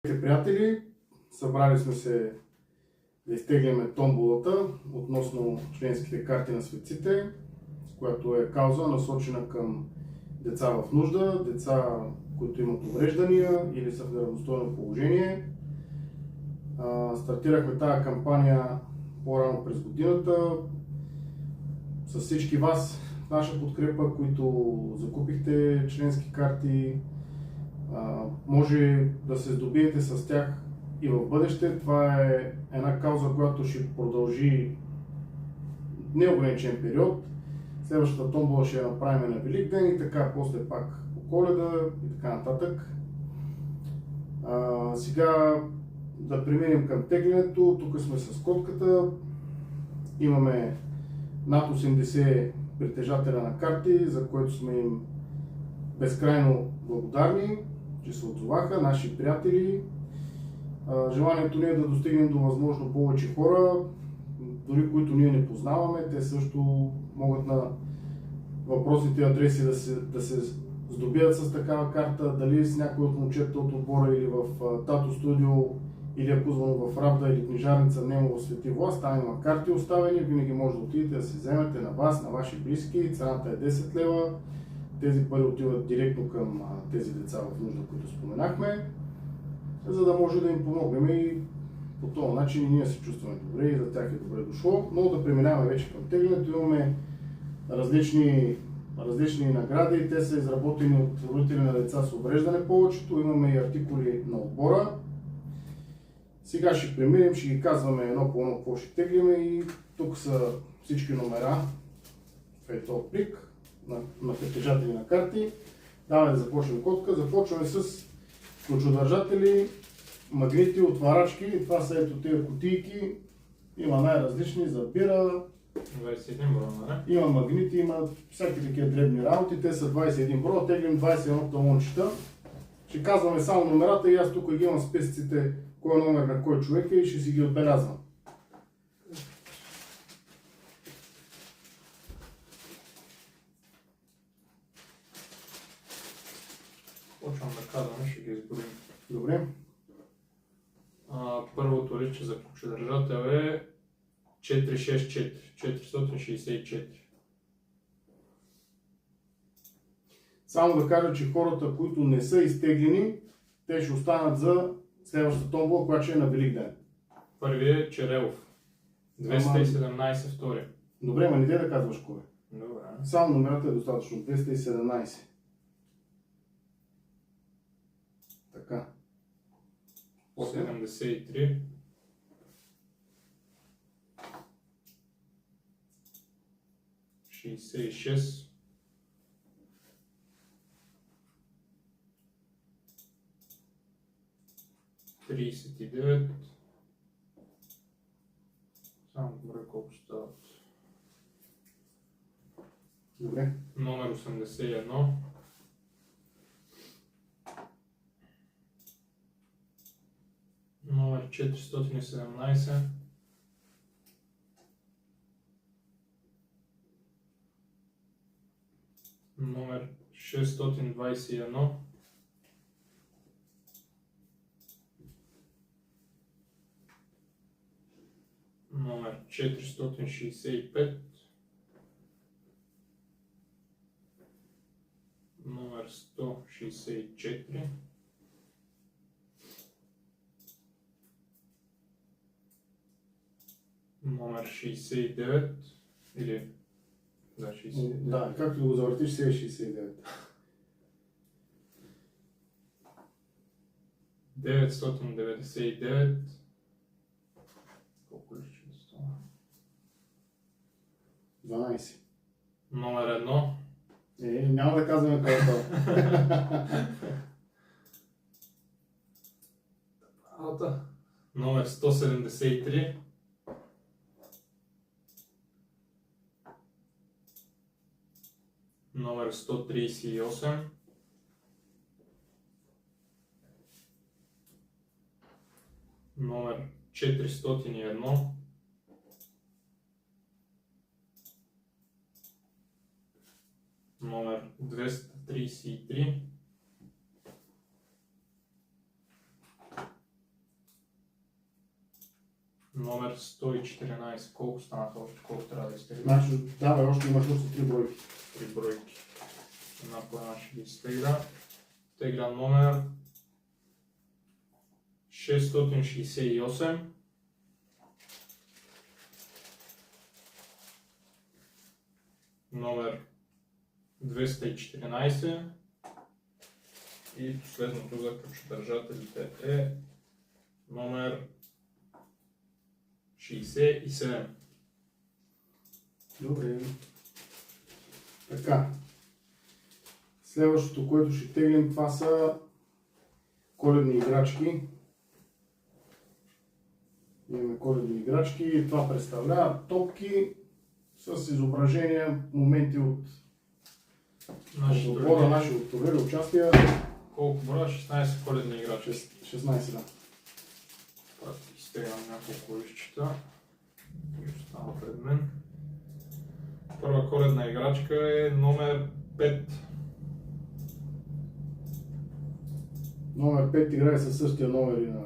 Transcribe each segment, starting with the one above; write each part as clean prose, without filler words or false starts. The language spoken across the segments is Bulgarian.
Приятели, събрали сме се да изтегляме томболата относно членските карти на светците, която е кауза насочена към деца в нужда, деца, които имат увреждания или са в неравностойно положение. Стартирахме тази кампания по-рано през годината с всички вас, наша подкрепа, които закупихте членски карти. Може да се здобиете с тях и в бъдеще. Това е една кауза, която ще продължи неограничен период. Следващата томбола ще я направим на Великден и така после пак по Коледа и така нататък. Сега да преминем към теглянето. Тук сме с котката. Имаме над 80 притежателя на карти, за което сме им безкрайно благодарни, че се отзоваха, наши приятели. Желанието ни е да достигнем до възможно повече хора, дори които ние не познаваме. Те също могат на въпросните адреси да се здобият с такава карта, дали с някой от момчета от отбора или в Тато студио, или ако звъно в Равда или книжарница Немо в Свети Влас. Там има карти оставени, винаги може да отидете да се вземете на вас, на ваши близки. Цената е 10 лева. Тези пари отиват директно към тези деца в нужда, които споменахме, за да може да им помогнем и по този начин и ние се чувстваме добре и за тях е добре дошло. Но да преминаваме вече към теглянето. Имаме различни награди. Те са изработени от родители на деца с увреждане повечето. Имаме и артикули на отбора. Сега ще преминем, ще ги казваме едно по едно какво ще теглиме и тук са всички номера в този плик на притежатели на карти. Давай да започнем котка. Започваме с ключодържатели, магнити, отварачки. Това са ето тези кутийки. Има най-различни за бира. 21 броя, Има магнити, има всякакви такива дребни работи. Те са 21 броя. Теглим 21 талончета. Ще казваме само номерата и аз тук ги имам списъците, кой е номер на кой човек е и ще си ги отбелязвам. Почвам да казваме, ще ги изборим. Добре. Първото личе за ключодържател е 464, 464. Само да кажа, че хората, които не са изтеглени, те ще останат за следващата томбола, която ще е на Великден. Първи е Черелов. 217 втори. Добре, ма не да казваш кой. Добре. Само номерата е достатъчно. 217. Така. 73. 66. 39. Само добре колко стават. Добре. Номер 81. Номер 417. Номер 621. Номер 465. Номер 164. Номер 69 или да, 69. Да, както го завъртиш, си е 69. 999. Колко ли ще става? 12. Номер 1. Няма да казваме кой е това. Номер 173. Номер 138. Номер 401. Номер 233. Номер 114. Колко станаха още? Колко трябва да изтегля? Значи, давай, още имаш още 3 бройки. 3 бройки. Една по една ще ги изтегля. Тегля номер 668. Номер 214. И последното за ключодържателите е номер 67. Добре. Така. Следващото, което ще теглим, това са коледни играчки. Имаме коледни играчки и това представлява топки с изображения, моменти от отбора, наши отбори, участия. Колко броя? 16 коледни играчи. 16, да. Пак изтеглям няколко листчета. И остава пред мен. Първа коледна играчка е номер 5. Номер 5 играе със същия номер и на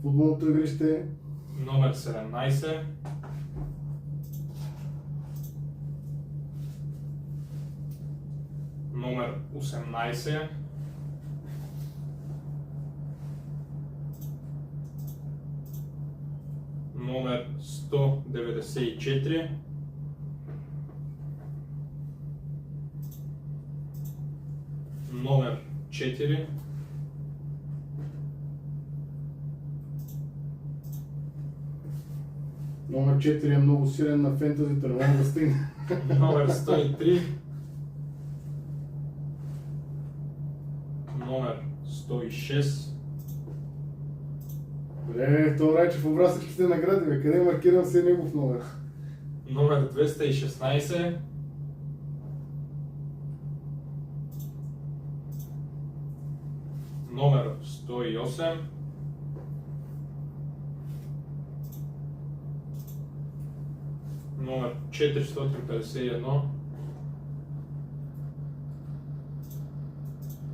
футболното игрище. Номер 17. Номер 18. Номер 194. Номер 4. Номер 4 е много силен на фентазите, не мога да стигне. Номер 103. Номер 106. Това Райчев обра всичките награди, бе. Къде маркирам се негов номер? Номер 216. Номер 108. Номер 451.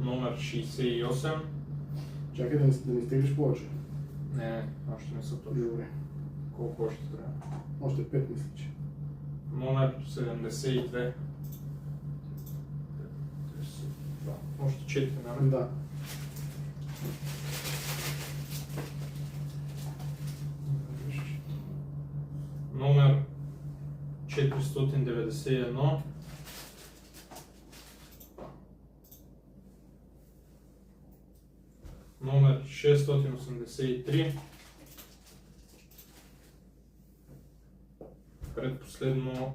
Номер 68. Чакай да не стигнеш повече. Не, още не са точно. Добре. Колко още трябва? Още 5 мисля, че. Номер 72. Още 4, нали? Да. Номер 491. Номер 683. Предпоследно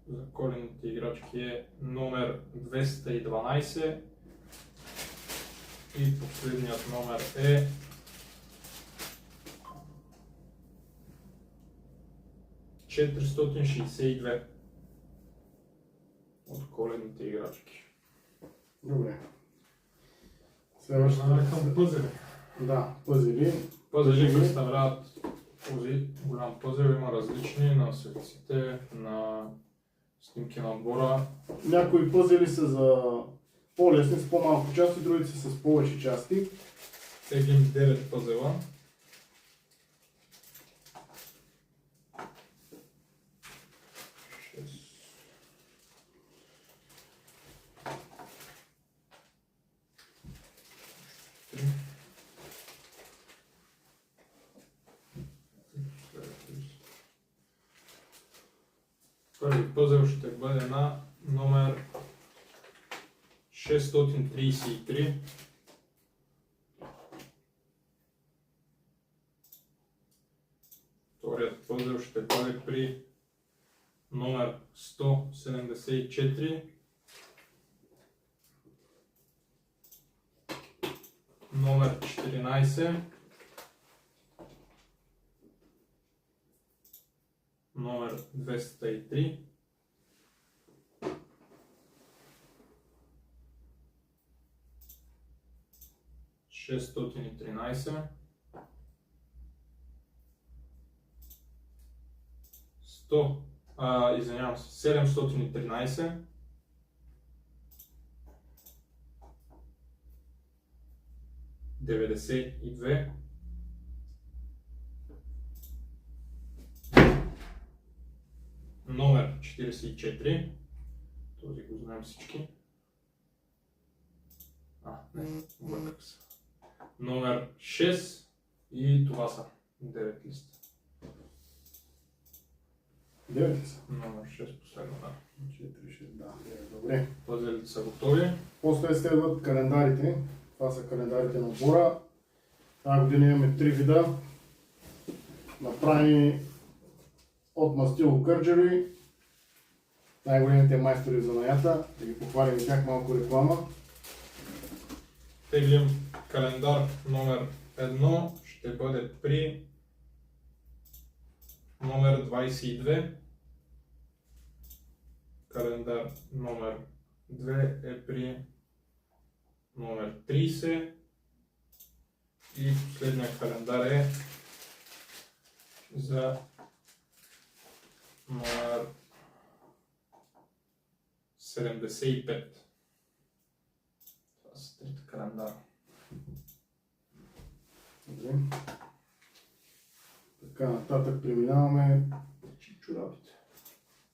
за колените играчки е номер 212. И последният номер е 462 от коледните играчки. Добре. Следващото. Към пъзели. Да, пъзели. Пъзели представляват този голям пъзел. Има различни на светците, на снимки на отбора. Някои пъзели са за по-лесни, с по-малко части, другите са с повече части. Теглим 9 пъзела. Първи пъзел ще бъде на номер 633. Вторият пъзел ще бъде при номер 174. Номер 14. Номер 203. Шестстотин и 713. Деветдесет и две. номер 44. Този го знаем всички. Не, обърках се. Номер 6 и това са 9 листа. 9 ли са? Номер 6 последно, да. 4, 6, да. Добре. Пъзелите са готови. После следват календарите. Това са календарите на отбора. Тази година имаме 3 вида. Направени от Мастило Кърджали. Най-големите майстори в занаята. Да ги похвалим и тях, малко реклама. Теглим календар номер 1. Ще бъде при номер 22. Календар номер 2 е при номер 30. И последният календар е за номер 75. Това са трите календара. Добре. Така, нататък преминаваме. Чорапите.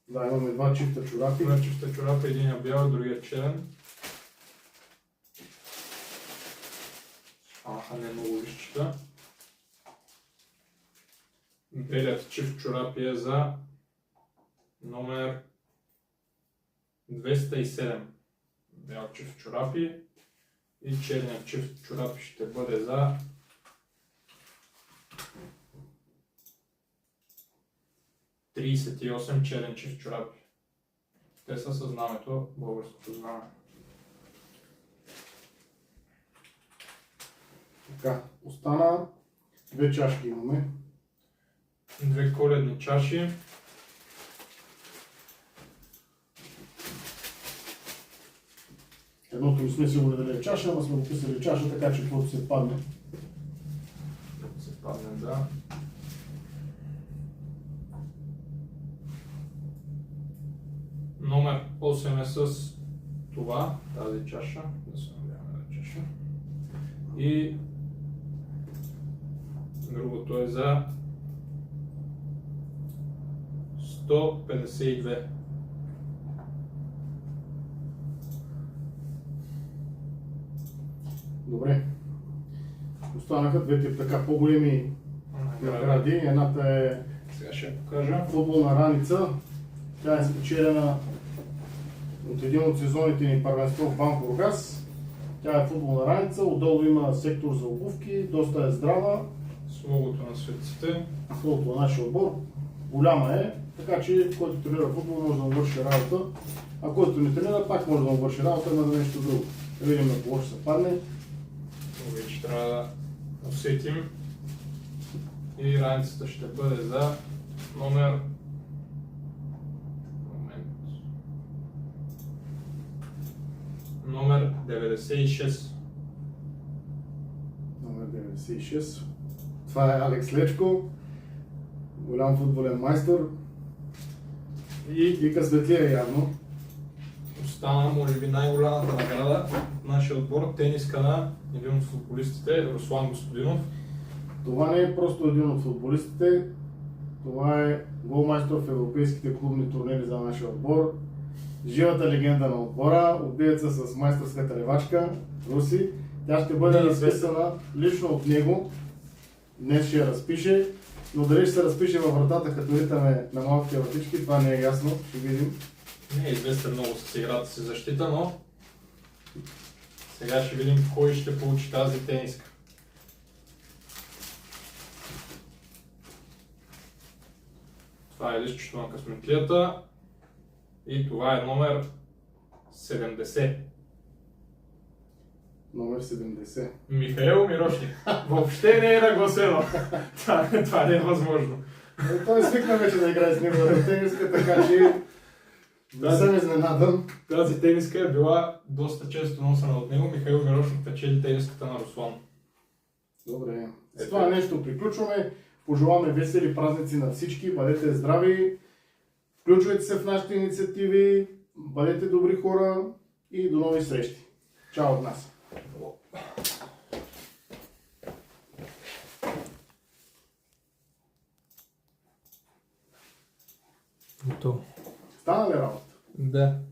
Да, имаме два чифта чорапи. Два чифта чорапи, един е бял, другия черен. Не много лищчета. Белият чифт чорапи е за номер 207. Бял чифт чорапи и черният чифт чорапи ще бъде за ...38 черен чифт чорапи. Те са със знамето, българското знаме. Така, остана две чашки имаме. Две коледни чаши. Едното не сме сигурни дали е чаша, но сме го писали чаша, така че каквото се падне. Се падне, да. Номер 8 е с това, тази чаша. Да се надяваме на чаша. И другото е за 152. Добре. Останаха двете така по-големи награди. Едната е Сега ще я покажа. футболна раница. Тя е спечелена от един от сезоните ни първенство в Банко Бургас. Тя е футболна раница, отдолу има сектор за обувки, доста е здрава. С логото на светците. Логото на нашия отбор. Голяма е, така че който тренира футбол може да му върши работа, а който не тренира пак може да му върши работа, има да нещо друго. Да видим на кого ще се падне. Вече трябва да усетим. И раницата ще бъде за номер... Номер 96. Номер 96. Това е Алекс Лечко, голям футболен майстор и късметлия явно. Остана, може би, най-голямата награда в нашия отбор, тениска на един от футболистите, Руслан Господинов. Това не е просто един от футболистите, това е голмайстор в европейските клубни турнири за нашия отбор. Живата легенда на отбора, убиеца с майсторската левачка, Руси. Тя ще бъде разписана лично от него. Днес ще я разпише, но дали ще се разпише във вратата, като ритаме на малките вратички, това не е ясно, ще видим. Не е известен много с играта си защита, но сега ще видим кой ще получи тази тениска. Това е листчето на късметлията и това е номер 70. Номер 70. Михаил Мирошник. Въобще не е нагласено. Това не е възможно. Той свикна вече да играе с него на тениска, така че не съм изненадан. Тази тениска е била доста често носена от него. Михаил Мирошник печели тениската на Руслан. Добре. С това нещо приключваме. Пожелаваме весели празници на всички. Бъдете здрави. Включвайте се в нашите инициативи. Бъдете добри хора и до нови срещи. Чао от нас. Готово. Стана ли работа? Да.